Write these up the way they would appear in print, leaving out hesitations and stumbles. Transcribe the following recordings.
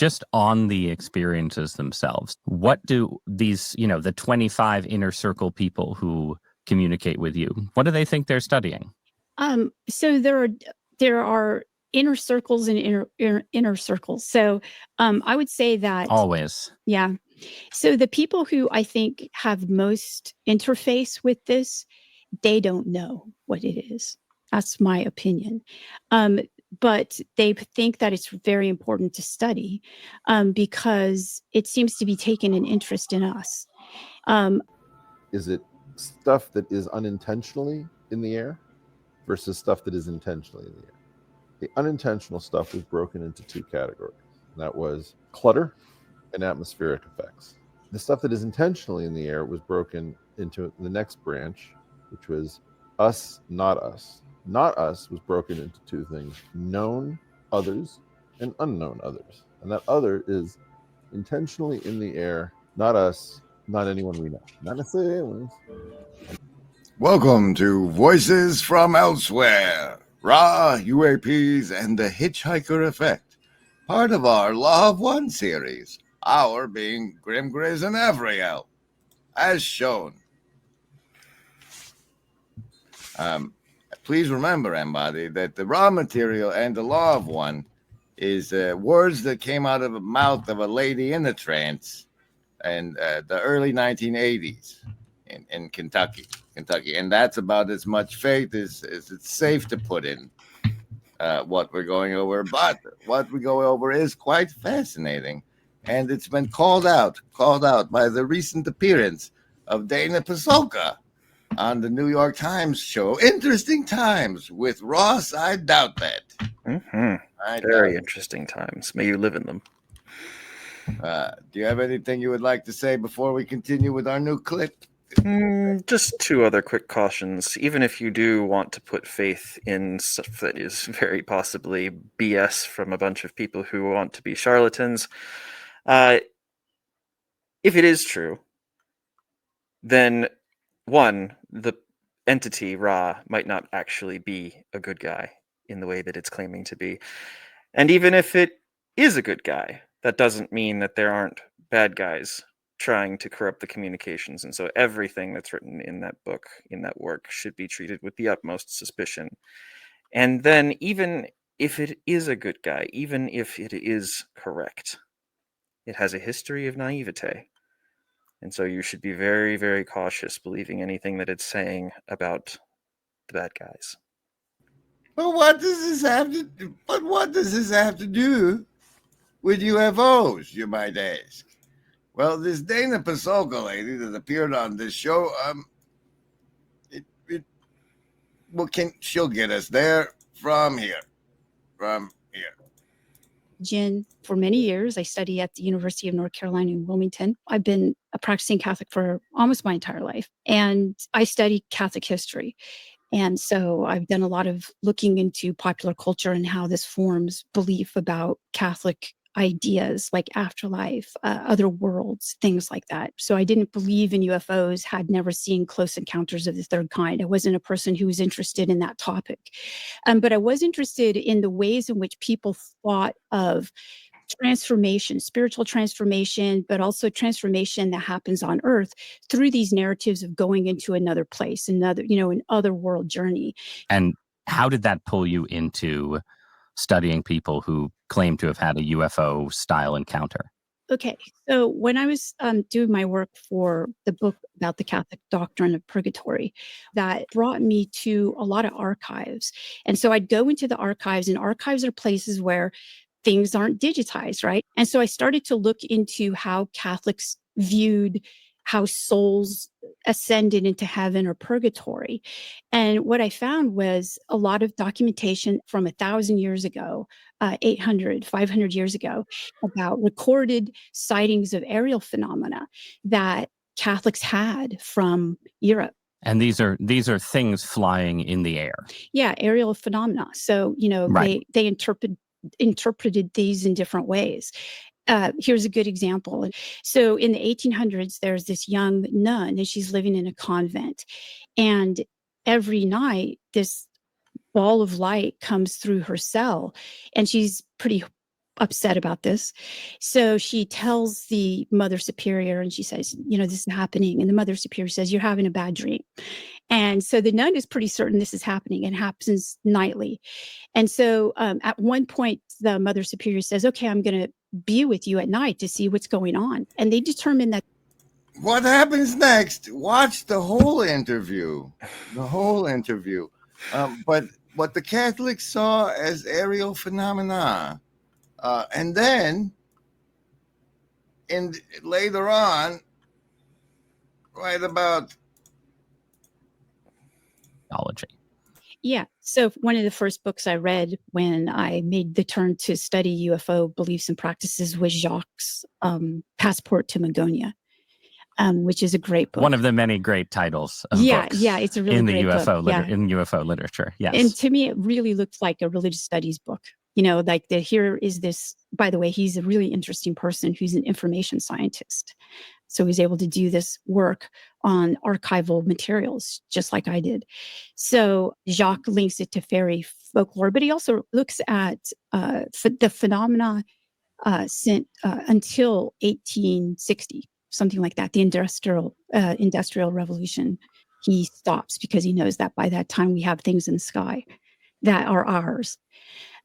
just on the experiences themselves, what do these, the 25 inner circle people who communicate with you, what do they think they're studying? So there are inner circles and inner circles. So I would say that always. Yeah. So the people who I think have most interface with this, they don't know what it is. That's my opinion. But they think that it's very important to study because it seems to be taking an interest in us. Is it stuff that is unintentionally in the air versus stuff that is intentionally in the air? The unintentional stuff was broken into two categories. And that was clutter and atmospheric effects. The stuff that is intentionally in the air was broken into the next branch, which was us, not us. Not us was broken into two things: known others and unknown others. And that other is intentionally in the air, not us, not anyone we know. Not necessarily aliens. Welcome to Voices from Elsewhere, Ra, UAPs, and the Hitchhiker Effect, part of our Law of One series, our being Grim Grizz and Avriel, as shown. Please remember, everybody, that the raw material and the Law of One is words that came out of the mouth of a lady in a trance in the early 1980s in Kentucky. And that's about as much faith as it's safe to put in what we're going over. But what we go over is quite fascinating. And it's been called out by the recent appearance of Dana Pasulka on the New York Times show, Interesting Times, with Ross, I Doubt That. Mm-hmm. Very interesting times. May you live in them. Do you have anything you would like to say before we continue with our new clip? Just two other quick cautions. Even if you do want to put faith in stuff that is very possibly BS from a bunch of people who want to be charlatans, if it is true, then one, the entity Ra might not actually be a good guy in the way that it's claiming to be. And even if it is a good guy, that doesn't mean that there aren't bad guys trying to corrupt the communications. And so everything that's written in that book, in that work, should be treated with the utmost suspicion. And then even if it is a good guy, even if it is correct, it has a history of naivete. And so you should be very, very cautious believing anything that it's saying about the bad guys. But what does this have to do? But what does this have to do with UFOs, you might ask? Well, this Dana Pasulka lady that appeared on this show, she'll get us there from here. Jen, for many years, I studied at the University of North Carolina in Wilmington. I've been a practicing Catholic for almost my entire life, and I studied Catholic history. And so I've done a lot of looking into popular culture and how this forms belief about Catholic ideas like afterlife, other worlds, things like that. So I didn't believe in UFOs, had never seen close encounters of the third kind. I wasn't a person who was interested in that topic. But I was interested in the ways in which people thought of transformation, spiritual transformation, but also transformation that happens on Earth through these narratives of going into another place, another, an other world journey. And how did that pull you into studying people who claim to have had a UFO style encounter? Okay, so when I was doing my work for the book about the Catholic doctrine of purgatory, that brought me to a lot of archives. And so I'd go into the archives, and archives are places where things aren't digitized, right? And so I started to look into how Catholics viewed how souls ascended into heaven or purgatory. And what I found was a lot of documentation from 1,000 years ago, 800, 500 years ago, about recorded sightings of aerial phenomena that Catholics had from Europe. And these are things flying in the air. Yeah, aerial phenomena. So, right. they interpreted these in different ways. Here's a good example. So in the 1800s, there's this young nun, and she's living in a convent. And every night, this ball of light comes through her cell, and she's pretty upset about this. So she tells the Mother Superior and she says, this is happening. And the Mother Superior says, you're having a bad dream. And so the nun is pretty certain this is happening and happens nightly. And so at one point, the Mother Superior says, okay, I'm going to be with you at night to see what's going on. And they determine that. What happens next? Watch the whole interview. But what the Catholics saw as aerial phenomena, and then later on, right about Theology. Yeah. So one of the first books I read when I made the turn to study UFO beliefs and practices was Jacques' Passport to Magonia, which is a great book. One of the many great titles of books. Yeah, it's a really in the great UFO book. in UFO literature. Yes. And to me, it really looked like a religious studies book. Here is this, by the way, he's a really interesting person who's an information scientist. So he's able to do this work on archival materials, just like I did. So Jacques links it to fairy folklore, but he also looks at the phenomena until 1860, something like that, the industrial revolution. He stops because he knows that by that time we have things in the sky that are ours.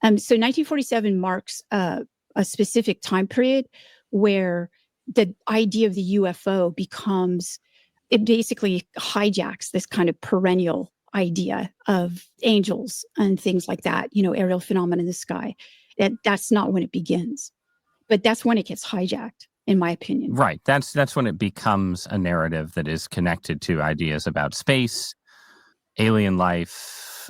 So 1947 marks a specific time period where the idea of the UFO it basically hijacks this kind of perennial idea of angels and things like that, aerial phenomena in the sky. That's not when it begins, but that's when it gets hijacked, in my opinion. Right. That's when it becomes a narrative that is connected to ideas about space, alien life,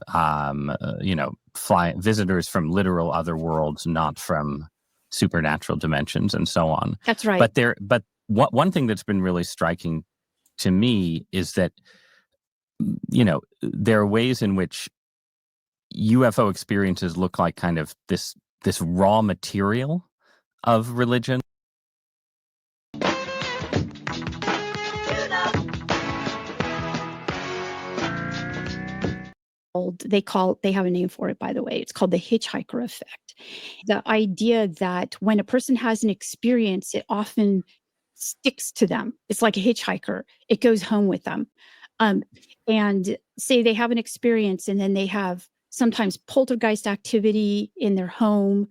visitors from literal other worlds, not from supernatural dimensions and so on. That's right. But one thing that's been really striking to me is that, there are ways in which UFO experiences look like kind of this raw material of religion. They have a name for it, by the way. It's called the hitchhiker effect. The idea that when a person has an experience, it often sticks to them. It's like a hitchhiker. It goes home with them. And say they have an experience and then they have sometimes poltergeist activity in their home.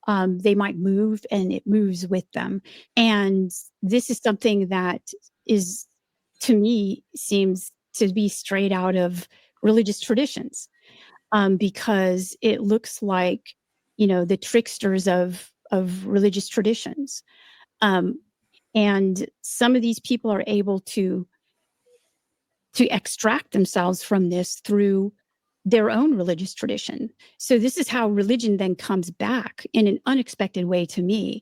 They might move and it moves with them. And this is something that is, to me, seems to be straight out of religious traditions, because it looks like, the tricksters of religious traditions. And some of these people are able to extract themselves from this through their own religious tradition. So this is how religion then comes back in an unexpected way to me.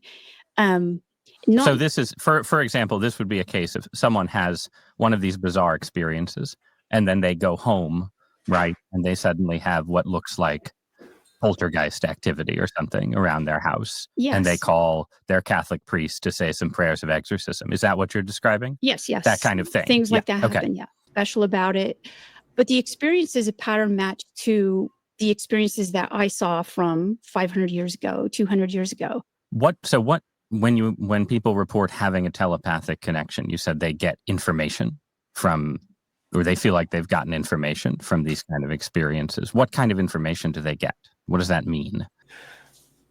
So this is, for example, this would be a case of someone has one of these bizarre experiences and then they go home, right? And they suddenly have what looks like poltergeist activity or something around their house. Yes. And they call their Catholic priest to say some prayers of exorcism. Is that what you're describing? Yes. That kind of thing. Things like that happen, yeah. Special about it. But the experience is a pattern match to the experiences that I saw from 500 years ago, 200 years ago. When people report having a telepathic connection, you said they get information from, or they feel like they've gotten information from these kind of experiences. What kind of information do they get? What does that mean?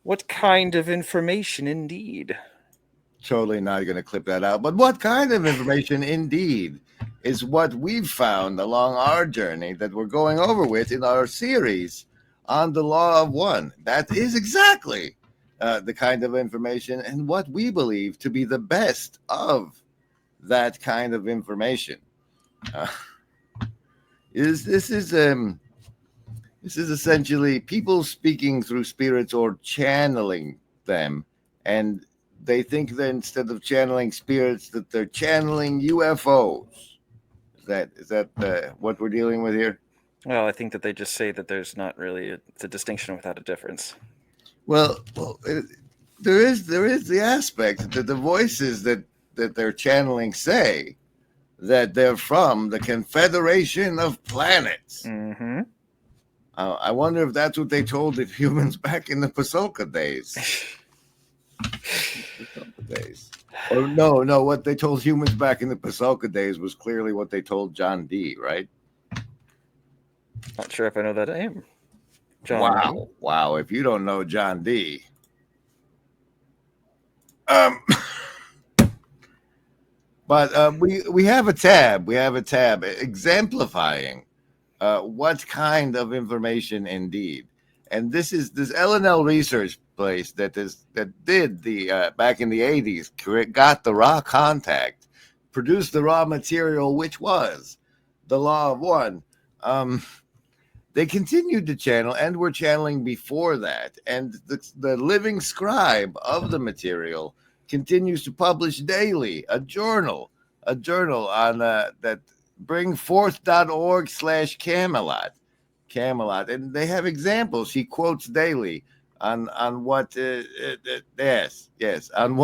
What kind of information, indeed? Totally not going to clip that out. But what kind of information, indeed, is what we've found along our journey that we're going over with in our series on the Law of One. That is exactly the kind of information and what we believe to be the best of that kind of information. This is essentially people speaking through spirits or channeling them, and they think that instead of channeling spirits, that they're channeling UFOs. Is that what we're dealing with here? Well, I think that they just say that there's not really it's a distinction without a difference. Well, there is the aspect that the voices that they're channeling say that they're from the Confederation of Planets. Mm-hmm. I wonder if that's what they told the humans back in the Pasulka days. Pasulka days. Or no, what they told humans back in the Pasulka days was clearly what they told John Dee, right? Not sure if I know that name. John Dee. Wow. If you don't know John Dee. But we have a tab. We have a tab exemplifying what kind of information indeed. And this is this L&L research place that did the back in the 80s, got the raw contact, produced the raw material, which was the Law of One. They continued to channel and were channeling before that. And the living scribe of the material continues to publish daily a journal on that bringforth.org/Camelot. And they have examples. He quotes daily on what on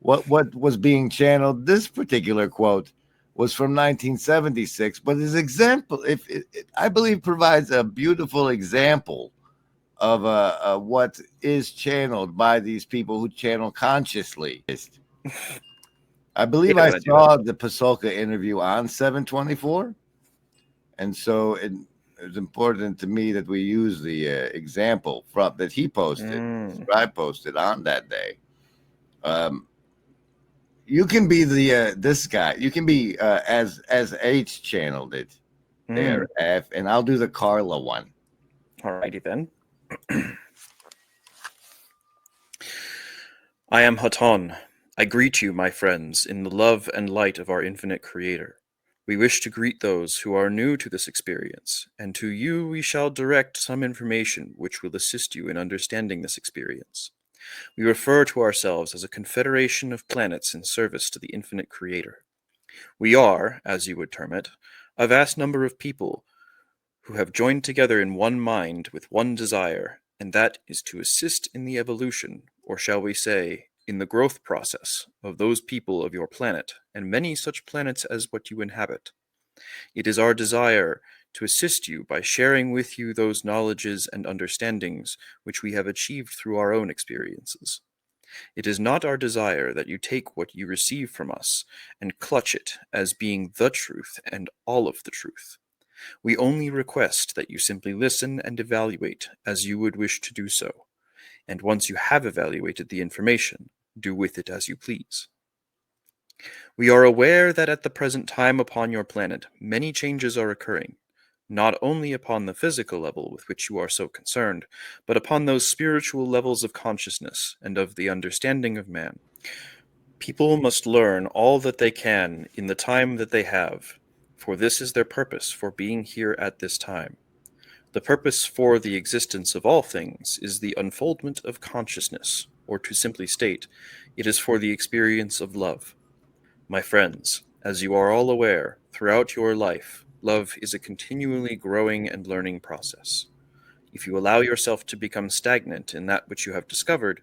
what was being channeled. This particular quote was from 1976, but his example, I believe, provides a beautiful example of what is channeled by these people who channel consciously. I believe I saw the Pasulka interview on 724, and so it's important to me that we use the example from that he posted, Scribe posted on that day. You can be the this guy. You can be as H channeled it there, F, and I'll do the Carla one. Alrighty then. I am Hatan. I greet you, my friends, in the love and light of our infinite Creator. We wish to greet those who are new to this experience, and to you we shall direct some information which will assist you in understanding this experience. We refer to ourselves as a confederation of planets in service to the infinite Creator. We are, as you would term it, a vast number of people who have joined together in one mind with one desire, and that is to assist in the evolution, or shall we say, in the growth process of those people of your planet, and many such planets as what you inhabit. It is our desire to assist you by sharing with you those knowledges and understandings which we have achieved through our own experiences. It is not our desire that you take what you receive from us and clutch it as being the truth and all of the truth. We only request that you simply listen and evaluate as you would wish to do so, and once you have evaluated the information, do with it as you please. We are aware that at the present time upon your planet, many changes are occurring, not only upon the physical level with which you are so concerned, but upon those spiritual levels of consciousness and of the understanding of man. People must learn all that they can in the time that they have, for this is their purpose for being here at this time. The purpose for the existence of all things is the unfoldment of consciousness, or to simply state, it is for the experience of love. My friends, as you are all aware, throughout your life, love is a continually growing and learning process. If you allow yourself to become stagnant in that which you have discovered,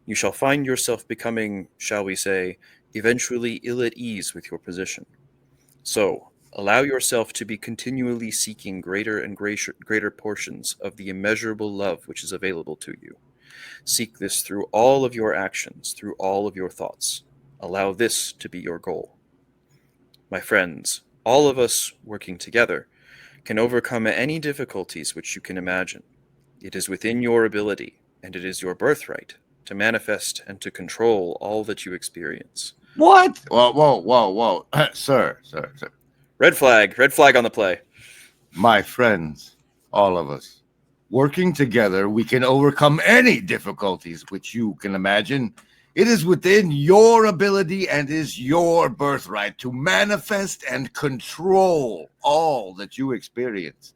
you shall find yourself becoming, shall we say, eventually ill at ease with your position. So, allow yourself to be continually seeking greater and greater portions of the immeasurable love which is available to you. Seek this through all of your actions, through all of your thoughts. Allow this to be your goal. My friends, all of us working together can overcome any difficulties which you can imagine. It is within your ability, and it is your birthright, to manifest and to control all that you experience. What? Whoa. Sir. Red flag on the play. My friends, all of us, working together, we can overcome any difficulties which you can imagine. It is within your ability and is your birthright to manifest and control all that you experience.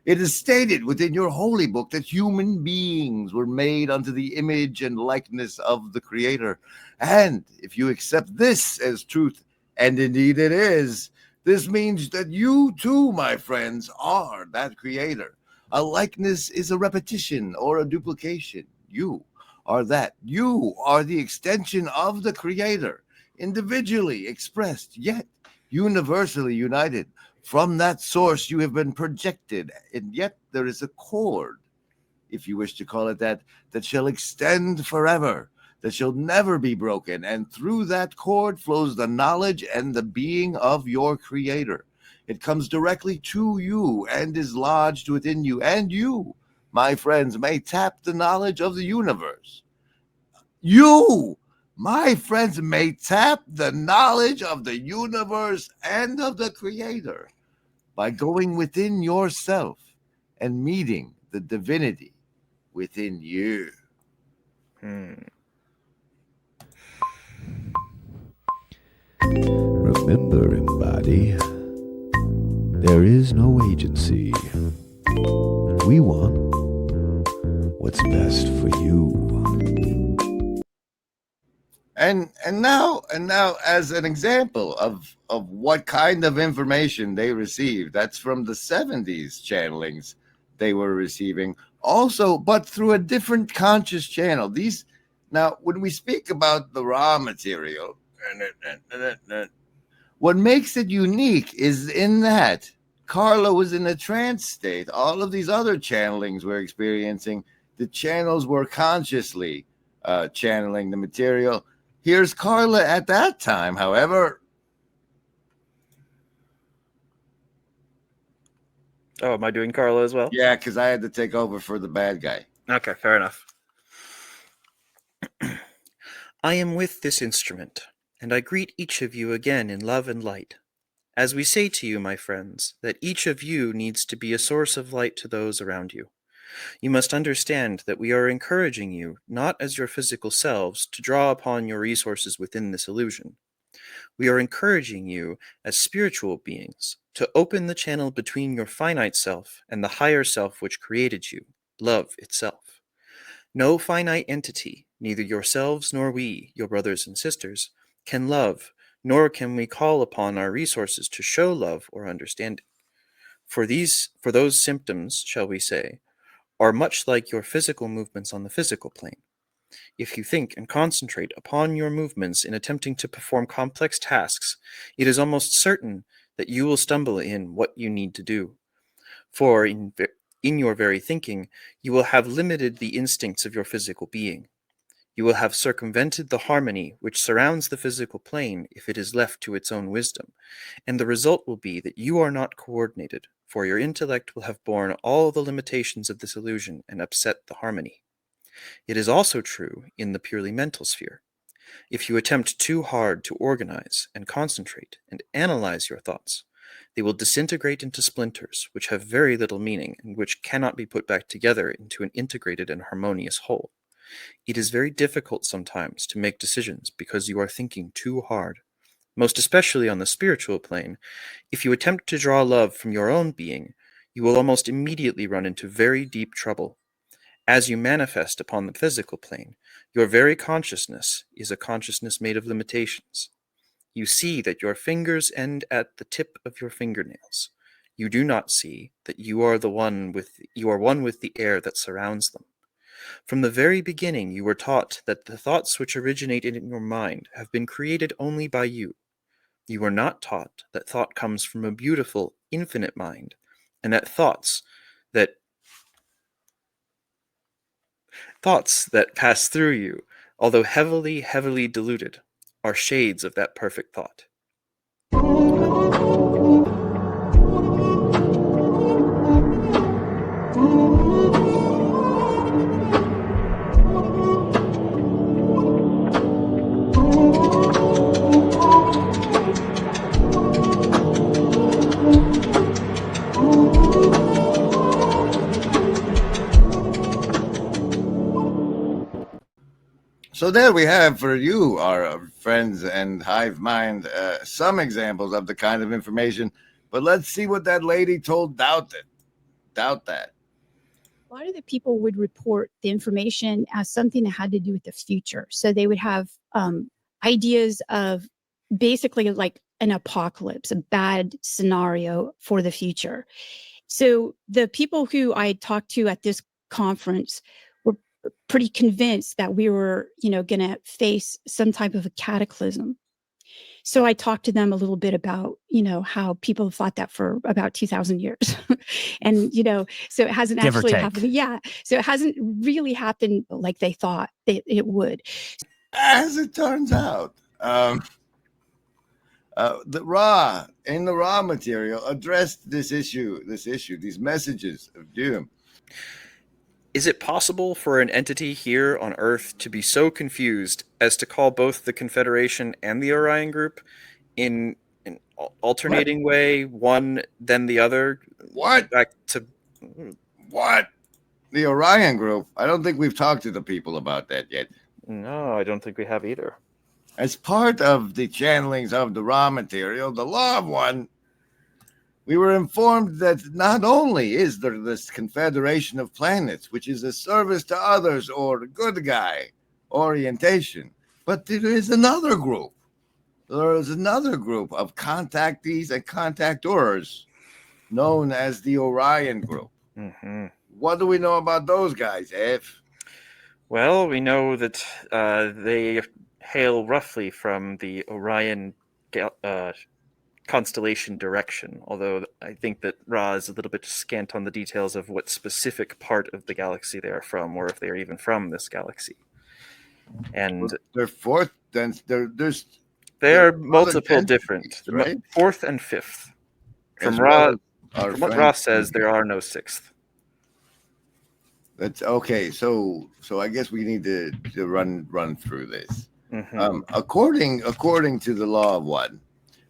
It is stated within your holy book that human beings were made unto the image and likeness of the Creator. And if you accept this as truth, and indeed it is, this means that you too, my friends, are that Creator. A likeness is a repetition or a duplication. You are that. You are the extension of the Creator, individually expressed, yet universally united. From that source you have been projected, and yet there is a cord, if you wish to call it that, that shall extend forever, that shall never be broken, and through that cord flows the knowledge and the being of your Creator. It comes directly to you and is lodged within you, and you, my friends, may tap the knowledge of the universe. You, my friends, may tap the knowledge of the universe and of the Creator by going within yourself and meeting the divinity within you. Remember, embody, there is no agency. We want what's best for you. And now as an example of what kind of information they received, that's from the 70s channelings they were receiving also, but through a different conscious channel. These, now when we speak about the raw material, what makes it unique is in that Carla was in a trance state. All of these other channelings we're experiencing, the channels were consciously channeling the material. Here's Carla at that time, however. Oh, am I doing Carla as well? Yeah, because I had to take over for the bad guy. Okay, fair enough. I am with this instrument, and I greet each of you again in love and light. As we say to you, my friends, that each of you needs to be a source of light to those around you. You must understand that we are encouraging you, not as your physical selves, to draw upon your resources within this illusion. We are encouraging you, as spiritual beings, to open the channel between your finite self and the higher self which created you, love itself. No finite entity, neither yourselves nor we, your brothers and sisters, can love, nor can we call upon our resources to show love or understanding. For those symptoms, shall we say, are much like your physical movements on the physical plane. If you think and concentrate upon your movements in attempting to perform complex tasks, it is almost certain that you will stumble in what you need to do. For in your very thinking, you will have limited the instincts of your physical being. You will have circumvented the harmony which surrounds the physical plane if it is left to its own wisdom, and the result will be that you are not coordinated, for your intellect will have borne all the limitations of this illusion and upset the harmony. It is also true in the purely mental sphere. If you attempt too hard to organize and concentrate and analyze your thoughts, they will disintegrate into splinters which have very little meaning and which cannot be put back together into an integrated and harmonious whole. It is very difficult sometimes to make decisions because you are thinking too hard. Most especially on the spiritual plane, if you attempt to draw love from your own being, you will almost immediately run into very deep trouble. As you manifest upon the physical plane, your very consciousness is a consciousness made of limitations. You see that your fingers end at the tip of your fingernails. You do not see that you are one with the air that surrounds them. From the very beginning, you were taught that the thoughts which originate in your mind have been created only by you. You were not taught that thought comes from a beautiful, infinite mind, and that thoughts that pass through you, although heavily, heavily diluted, are shades of that perfect thought. So there we have for you, our friends and hive mind, some examples of the kind of information. But let's see what that lady told Douthat. Douthat. A lot of the people would report the information as something that had to do with the future. So they would have ideas of basically like an apocalypse, a bad scenario for the future. So the people who I talked to at this conference were pretty convinced that we were, going to face some type of a cataclysm. So I talked to them a little bit about, how people thought that for about 2,000 years. And, so it hasn't Give or actually take. happened. Yeah. So it hasn't really happened like they thought it would. as it turns out, the raw material addressed this issue, these messages of doom. Is it possible for an entity here on Earth to be so confused as to call both the Confederation and the Orion Group in an alternating way, one then the other? What? Back to what? The Orion Group? I don't think we've talked to the people about that yet. No, I don't think we have either. As part of the channelings of the raw material, the Law of One, we were informed that not only is there this Confederation of Planets, which is a service to others or good guy orientation, but there is another group. There is another group of contactees and contactors known as the Orion Group. Mm-hmm. What do we know about those guys, F? Well, we know that they hail roughly from the Orion constellation direction, although I think that Ra is a little bit scant on the details of what specific part of the galaxy they are from, or if they are even from this galaxy. And they're fourth, then there are multiple different, right? Fourth and fifth. From what Ra says, there are no sixth. That's okay. So I guess we need to run through this. Mm-hmm. According to the Law of One,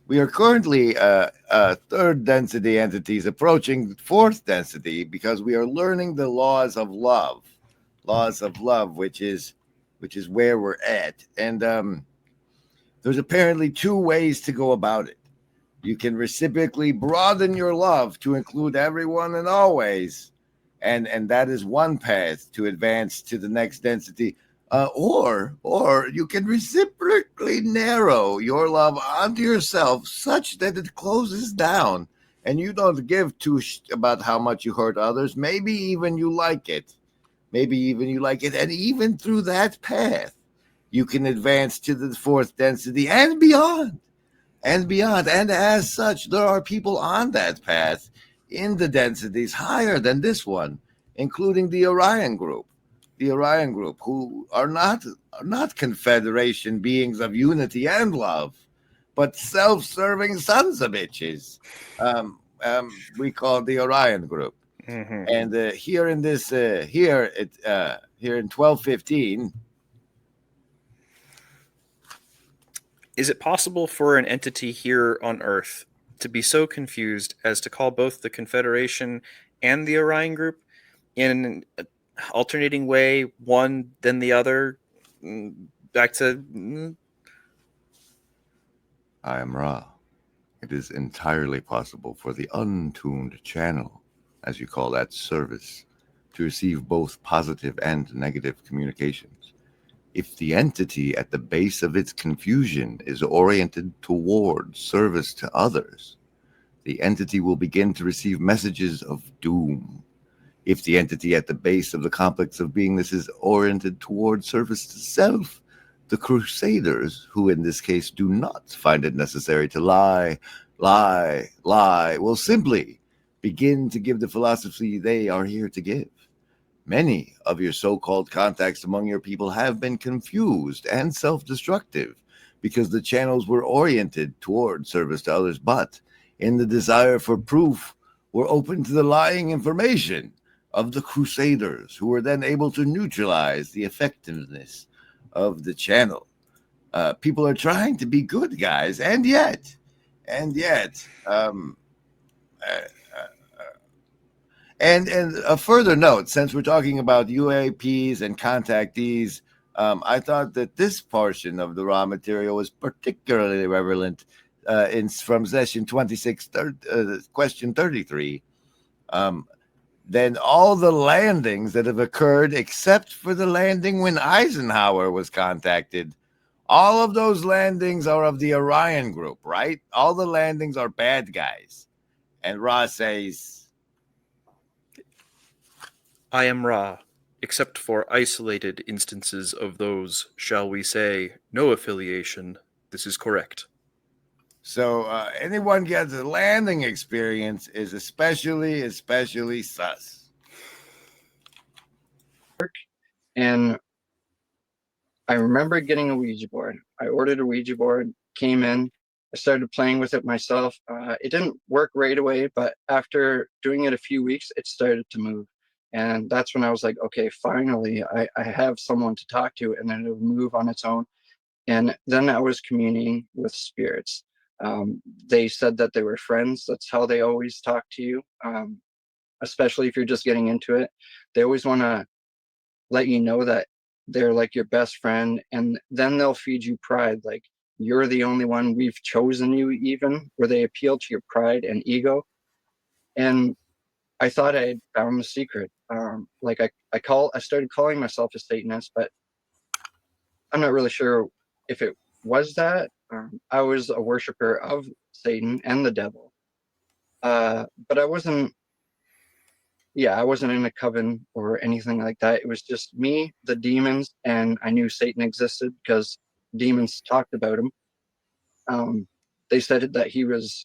we are currently third density entities approaching fourth density because we are learning the laws of love, which is where we're at. And there's apparently two ways to go about it. You can reciprocally broaden your love to include everyone and always, and that is one path to advance to the next density. Or you can reciprocally narrow your love onto yourself such that it closes down and you don't give two about how much you hurt others. Maybe even you like it. And even through that path, you can advance to the fourth density and beyond. And as such, there are people on that path in the densities higher than this one, including the Orion Group. Who are not Confederation beings of unity and love, but self-serving sons of bitches. We call the Orion Group. Mm-hmm. And here in 1215, is it possible for an entity here on Earth to be so confused as to call both the Confederation and the Orion Group in an alternating way, one then the other, back to... I am Ra. It is entirely possible for the untuned channel, as you call that service, to receive both positive and negative communications. If the entity at the base of its confusion is oriented towards service to others, the entity will begin to receive messages of doom. If the entity at the base of the complex of beingness is oriented towards service to self, the Crusaders, who in this case do not find it necessary to lie, will simply begin to give the philosophy they are here to give. Many of your so-called contacts among your people have been confused and self-destructive because the channels were oriented toward service to others, but in the desire for proof, were open to the lying information of the Crusaders, who were then able to neutralize the effectiveness of the channel. People are trying to be good guys, and yet, and a further note, since we're talking about UAPs and contactees, I thought that this portion of the raw material was particularly relevant from session 26, question 33. Then all the landings that have occurred, except for the landing when Eisenhower was contacted, all of those landings are of the Orion Group, right? All the landings are bad guys. And Ra says, I am Ra, except for isolated instances of those, shall we say, no affiliation. This is correct. So anyone gets a landing experience is especially sus. And I remember getting a Ouija board. I ordered a Ouija board, came in, I started playing with it myself. It didn't work right away, but after doing it a few weeks, it started to move. And that's when I was like, okay, finally, I have someone to talk to, and then it would move on its own. And then I was communing with spirits. They said that they were friends. That's how they always talk to you, especially if you're just getting into it. They always want to let you know that they're like your best friend, and then they'll feed you pride, like you're the only one, we've chosen you, even where they appeal to your pride and ego. And I thought I had found the secret. Like I started calling myself a Satanist, but I'm not really sure if it was that. I was a worshiper of Satan and the devil, but I wasn't in a coven or anything like that. It was just me, the demons, and I knew Satan existed because demons talked about him. They said that he was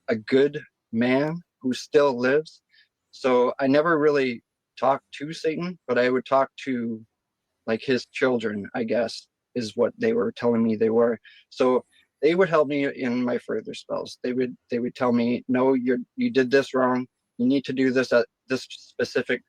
a good man who still lives. So I never really talked to Satan, but I would talk to like his children, I guess, is what they were telling me they were. So they would help me in my further spells. They would tell me, no, you did this wrong. You need to do this at this specific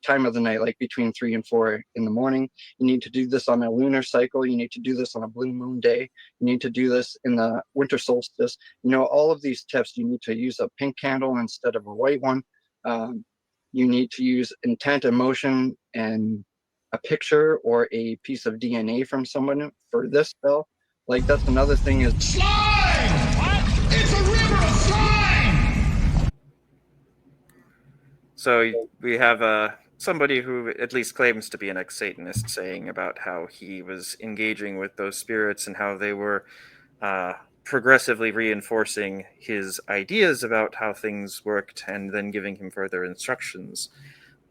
time of the night, like between 3 and 4 in the morning. You need to do this on a lunar cycle. You need to do this on a blue moon day. You need to do this in the winter solstice. All of these tips. You need to use a pink candle instead of a white one. You need to use intent, emotion, and a picture or a piece of DNA from someone for this spell. Like, that's another thing is slime. What? It's a river of slime. So we have somebody who at least claims to be an ex-Satanist saying about how he was engaging with those spirits and how they were progressively reinforcing his ideas about how things worked and then giving him further instructions,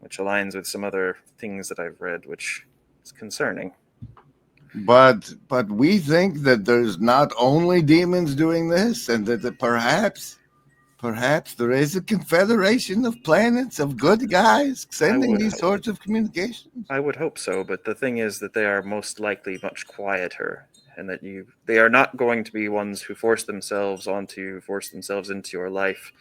which aligns with some other things that I've read, which is concerning. But we think that there's not only demons doing this, and that perhaps there is a confederation of planets of good guys sending these sorts of communications. I would hope so, but the thing is that they are most likely much quieter, and that they are not going to be ones who force themselves into your life.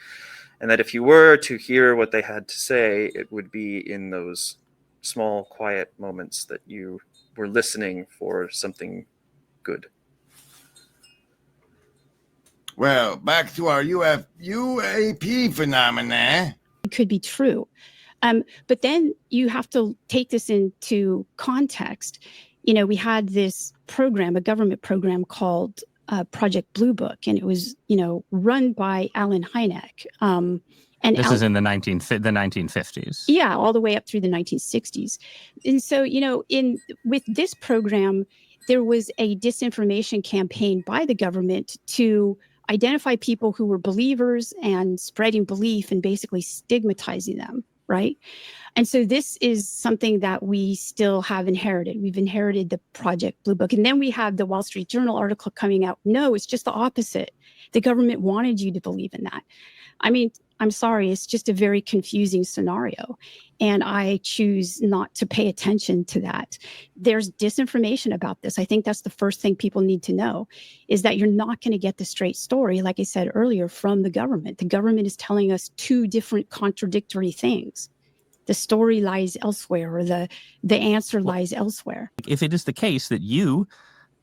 And that if you were to hear what they had to say, it would be in those small, quiet moments that you were listening for something good. Well, back to our UAP phenomena. It could be true. But then you have to take this into context. We had this program, a government program called Project Blue Book, and it was, run by Alan Hynek. And this is in the 1950s. Yeah, all the way up through the 1960s. And so, with this program, there was a disinformation campaign by the government to identify people who were believers and spreading belief and basically stigmatizing them, right? And so this is something that we still have inherited. We've inherited the Project Blue Book. And then we have the Wall Street Journal article coming out. No, it's just the opposite. The government wanted you to believe in that. I mean, I'm sorry, it's just a very confusing scenario. And I choose not to pay attention to that. There's disinformation about this. I think that's the first thing people need to know, is that you're not going to get the straight story, like I said earlier, from the government. The government is telling us two different contradictory things. The story lies elsewhere, or the answer lies elsewhere. If it is the case that you,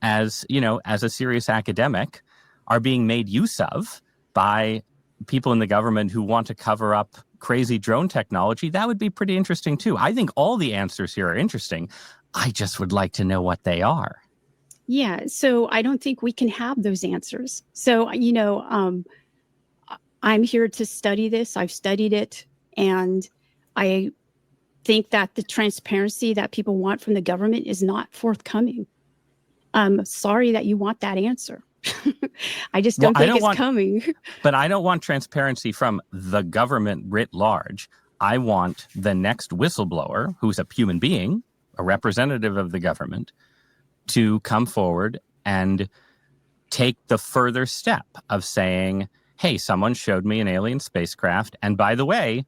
as a serious academic, are being made use of by people in the government who want to cover up crazy drone technology, that would be pretty interesting too. I think all the answers here are interesting. I just would like to know what they are. Yeah, so I don't think we can have those answers. So, I'm here to study this. I've studied it, and I think that the transparency that people want from the government is not forthcoming. I'm sorry that you want that answer. I just don't think it's coming. But I don't want transparency from the government writ large. I want the next whistleblower, who's a human being, a representative of the government, to come forward and take the further step of saying, hey, someone showed me an alien spacecraft, and by the way,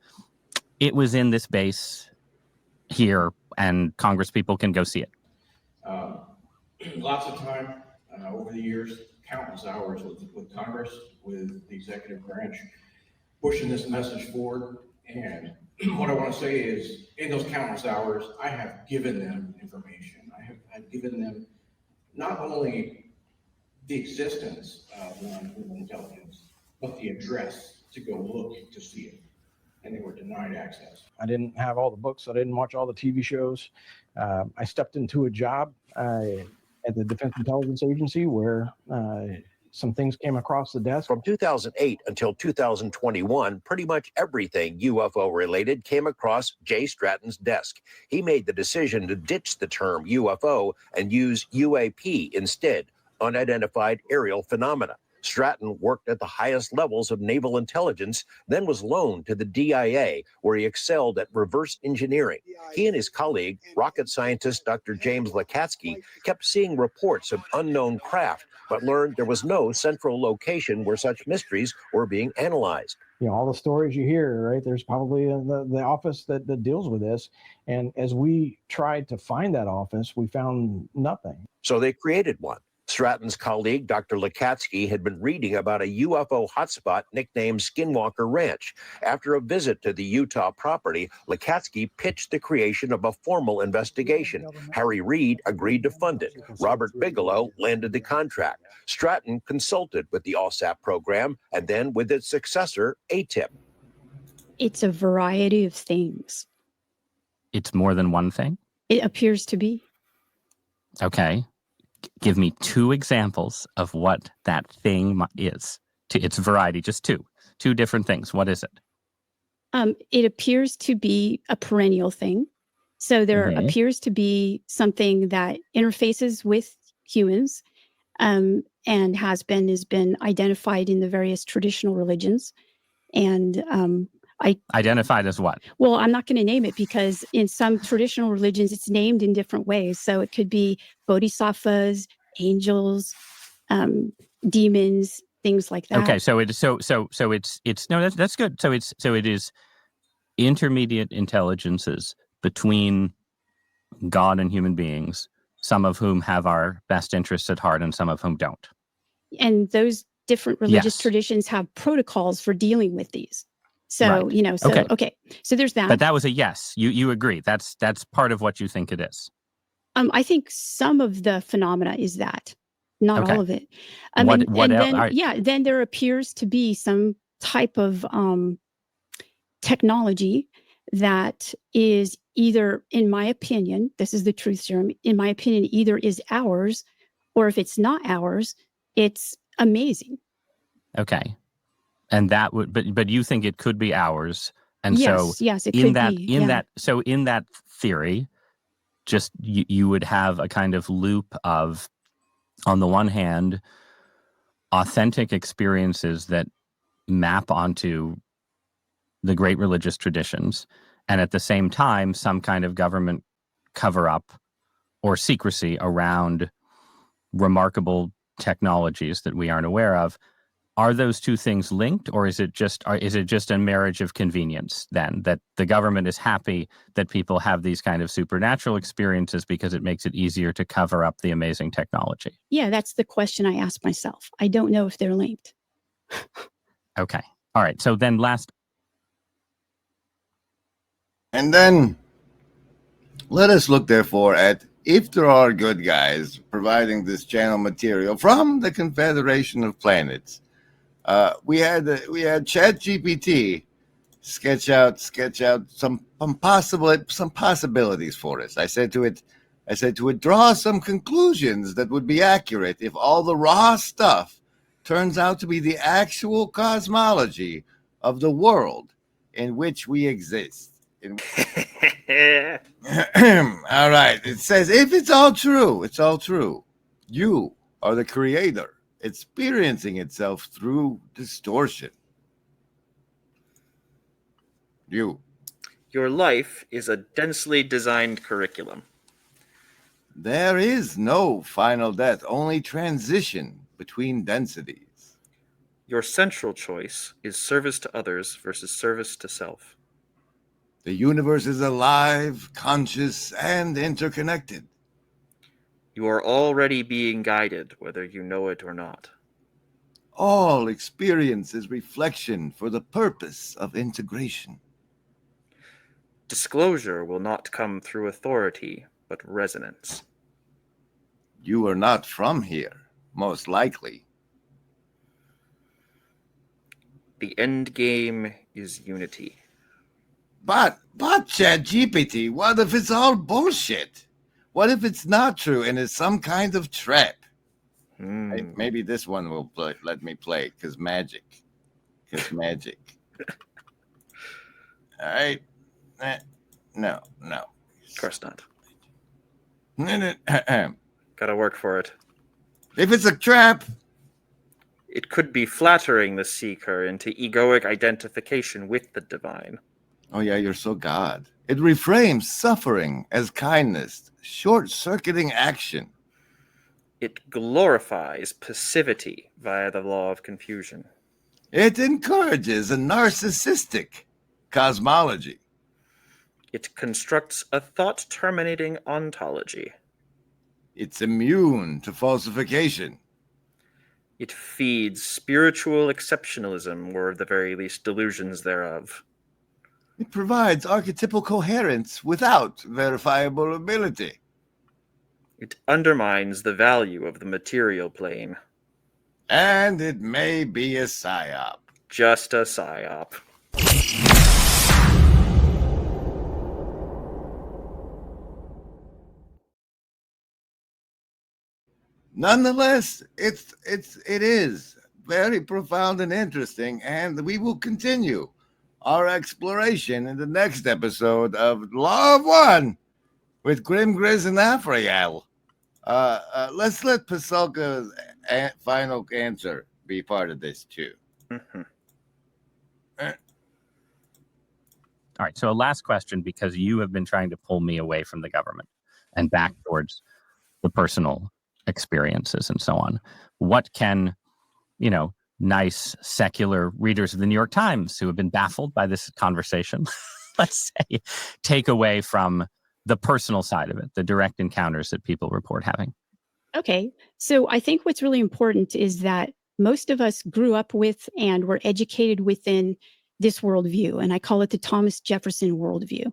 it was in this base here, and Congress people can go see it. Lots of time over the years, countless hours with Congress, with the executive branch, pushing this message forward. And what I want to say is, in those countless hours, I have given them information. I've given them not only the existence of non-human intelligence, but the address to go look to see it. And they were denied access. I didn't have all the books. I didn't watch all the TV shows. I stepped into a job at the Defense Intelligence Agency where some things came across the desk. From 2008 until 2021, pretty much everything UFO related came across Jay Stratton's desk. He made the decision to ditch the term UFO and use UAP instead, unidentified aerial phenomena. Stratton worked at the highest levels of naval intelligence, then was loaned to the DIA, where he excelled at reverse engineering. He and his colleague, rocket scientist Dr. James Lakatsky, kept seeing reports of unknown craft, but learned there was no central location where such mysteries were being analyzed. You know, all the stories you hear, right? There's probably the office that deals with this. And as we tried to find that office, we found nothing. So they created one. Stratton's colleague, Dr. Lakatsky, had been reading about a UFO hotspot nicknamed Skinwalker Ranch. After a visit to the Utah property, Lakatsky pitched the creation of a formal investigation. Harry Reid agreed to fund it. Robert Bigelow landed the contract. Stratton consulted with the OSAP program and then with its successor, ATIP. It's a variety of things. It's more than one thing? It appears to be. Okay. Give me two examples of what that thing is. It's variety, just two different things. What is it? It appears to be a perennial thing. So there appears to be something that interfaces with humans and has been identified in the various traditional religions. And identified as what? Well, I'm not going to name it because in some traditional religions, it's named in different ways. So it could be bodhisattvas, angels, demons, things like that. Okay, so it's no, that's good. So it is intermediate intelligences between God and human beings, some of whom have our best interests at heart and some of whom don't. And those different religious traditions have protocols for dealing with these. So, right. Okay. So there's that. But that was a yes. You agree. That's part of what you think it is. I think some of the phenomena is that, not all of it. Then there appears to be some type of technology that is either, in my opinion, this is the truth serum, in my opinion, either is ours, or if it's not ours, it's amazing. Okay. And that would, but you think it could be ours, and yes, it could be. In that theory, just you would have a kind of loop of, on the one hand, authentic experiences that map onto the great religious traditions, and at the same time, some kind of government cover-up or secrecy around remarkable technologies that we aren't aware of. Are those two things linked, or is it just a marriage of convenience then, that the government is happy that people have these kind of supernatural experiences because it makes it easier to cover up the amazing technology? Yeah, that's the question I ask myself. I don't know if they're linked. Okay. All right. So then And then let us look, therefore, at if there are good guys providing this channel material from the Confederation of Planets. We had ChatGPT sketch out some possibilities for us. I said to it, draw some conclusions that would be accurate if all the raw stuff turns out to be the actual cosmology of the world in which we exist. All right. It says, if it's all true. You are the creator, experiencing itself through distortion. Your life is a densely designed curriculum. There is no final death, only transition between densities. Your central choice is service to others versus service to self. The universe is alive, conscious, and interconnected. You are already being guided, whether you know it or not. All experience is reflection for the purpose of integration. Disclosure will not come through authority, but resonance. You are not from here, most likely. The end game is unity. But ChatGPT, what if it's all bullshit? What if it's not true and it's some kind of trap? Maybe this one will let me play, because magic. All right. No. Of course not. If Gotta work for it. it's a trap, It could be flattering the seeker into egoic identification with the divine. oh yeah, you're so God. It reframes suffering as kindness, short-circuiting action. It glorifies passivity via the law of confusion. It encourages a narcissistic cosmology. It constructs a thought-terminating ontology. It's immune to falsification. It feeds spiritual exceptionalism, or at the very least delusions thereof. It provides archetypal coherence without verifiable ability. It undermines the value of the material plane. And it may be a psyop. Just a psyop. Nonetheless, it is very profound and interesting, and we will continue our exploration in the next episode of Law of One with Grim Grizz and Afriel. Let's let Pasulka's final answer be part of this too. Mm-hmm. All right. So a last question, because you have been trying to pull me away from the government and back towards the personal experiences and so on. What can, nice secular readers of the New York Times who have been baffled by this conversation, let's say, take away from the personal side of it, the direct encounters that people report having? Okay. So I think what's really important is that most of us grew up with and were educated within this worldview. And I call it the Thomas Jefferson worldview.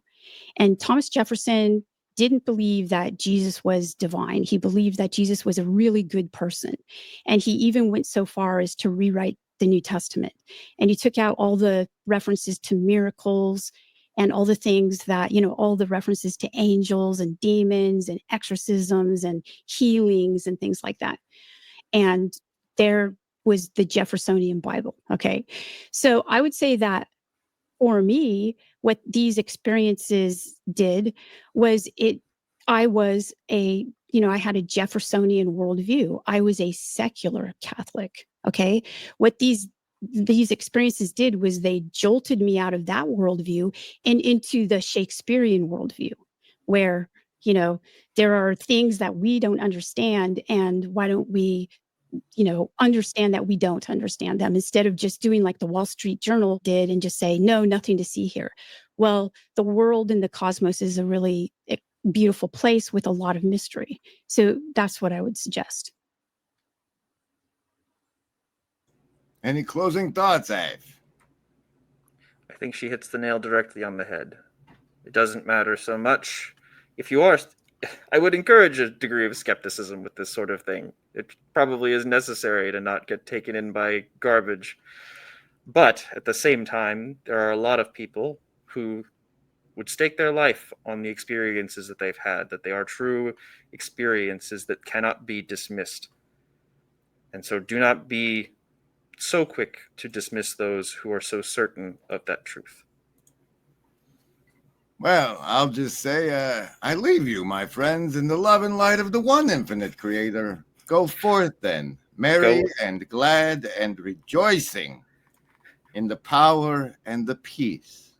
And Thomas Jefferson didn't believe that Jesus was divine. He believed that Jesus was a really good person. And he even went so far as to rewrite the New Testament. And he took out all the references to miracles and all the things that, all the references to angels and demons and exorcisms and healings and things like that. And there was the Jeffersonian Bible. Okay. So I would say that for me, what these experiences did was I had a Jeffersonian worldview. I was a secular Catholic. Okay. What these experiences did was they jolted me out of that worldview and into the Shakespearean worldview, where, there are things that we don't understand. And why don't we, understand that we don't understand them, instead of just doing like the Wall Street Journal did and just say, no, nothing to see here. Well, the world and the cosmos is a really beautiful place with a lot of mystery. So that's what I would suggest. Any closing thoughts, Ave? I think she hits the nail directly on the head. It doesn't matter so much. If you are, I would encourage a degree of skepticism with this sort of thing. It probably is necessary to not get taken in by garbage. But at the same time, there are a lot of people who would stake their life on the experiences that they've had, that they are true experiences that cannot be dismissed. And so do not be so quick to dismiss those who are so certain of that truth. Well, I'll just say, I leave you, my friends, in the love and light of the one infinite creator. Go forth then, merry and glad and rejoicing in the power and the peace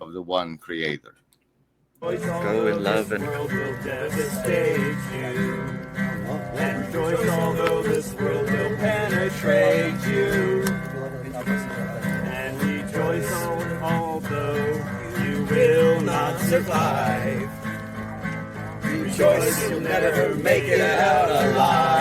of the one creator. Go in love and will devastate you. And rejoice, although this world will penetrate you. And rejoice, although you will not survive. rejoice, you'll never make it out alive.